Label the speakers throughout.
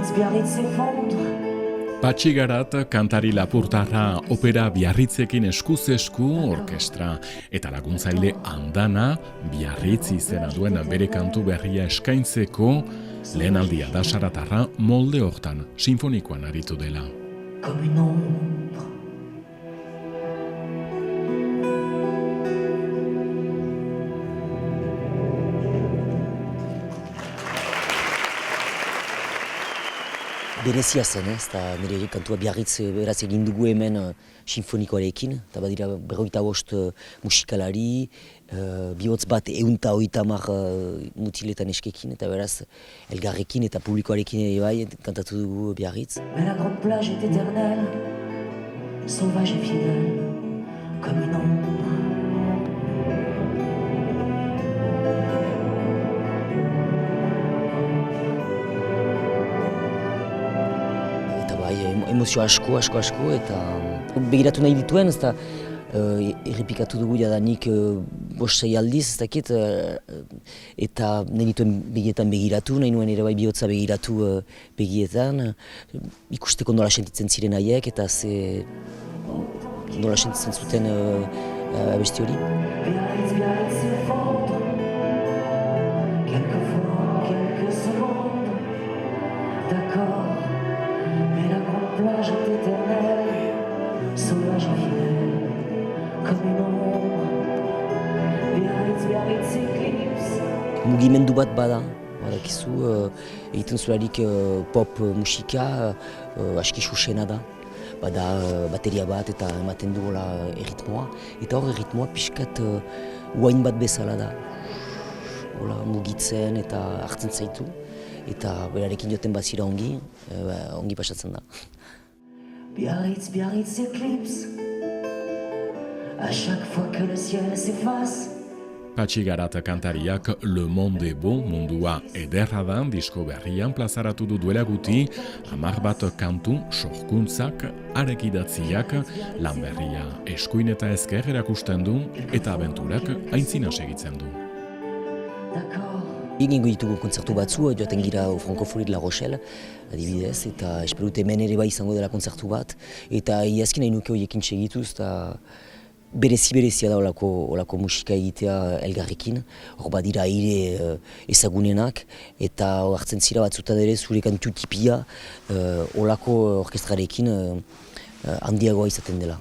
Speaker 1: Biarritz s'effondre.
Speaker 2: Patxi Garat kantari lapurtarra opera Biarritzekin eskuz esku orkestra eta laguntzaile Andana Biarritz izena duen bere kantu berria eskaintzeko lehen aldia da Saratarra molde hortan sinfonikoan aritu dela.
Speaker 1: Comme une ombre.
Speaker 3: Berezia zen, eta nire kantua Biarritz beraz egin dugu hemen sinfonikoarekin, eta badira 45 musikalari, bihotz bat 130 mutiletan eskekin, eta beraz elgarrekin eta publikoarekin ere bai kantatu dugu Biarritz.
Speaker 1: Mais la grande plage est éternelle, sauvage et fidèle, comme une ombre.
Speaker 3: Emozio asko, eta begiratu nahi dituen, ez da errepikatu dugu jadanik 5-6 aldiz, ez dakit, eta nahi dituen begietan begiratu, nahi nuen ere bai bihotza begiratu begietan, ikusteko nola sentitzen ziren haiek, eta nola sentitzen zuten abesti hori.
Speaker 1: Biarritz, Biarritz s'effondre, quelquefois, quelques secondes, d'accord. Plage est éternelle, sauvage et fidèle, comme une ombre. Biarritz, Biarritz s'éclipse.
Speaker 3: Mugimendu bat bada, badakizu, egiten zularik pop musika aski susena da. Bada bateria bat eta ematen du erritmoa, eta hor erritmoa pixkat uain bat bezala da. Mugitzen eta hartzen zaitu, eta berarekin joten bazira ongi pasatzen da.
Speaker 1: Biarritz, Biarritz s'éclipse, à chaque fois que le ciel s'efface.
Speaker 2: Patxi Garat kantariak Le Monde est beau, mundua ederra da disko berrian plazaratu du duela guti, 10 kantu, sorkuntzak, arekidatziak, lan berria eskuin eta ezker erakusten du, eta abenturak aintzina segitzen du.
Speaker 3: Egingo ditugu kontzertu batzu, joaten gira Francophonie de La Rochelle, adibidez, eta espero dut hemen ere bai izango dela kontzertu bat, eta iazkin nahi nuke horiekin segituz, eta berezia da olako musika egitea elgarrekin, hor badira aire ezagunenak, eta hartzen zira batzutan ere zure kantu tipia olako orkestrarekin handiagoa izaten dela.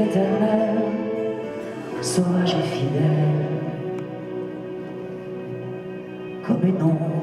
Speaker 1: Éternel, sauvage et fidèle, comme une ombre.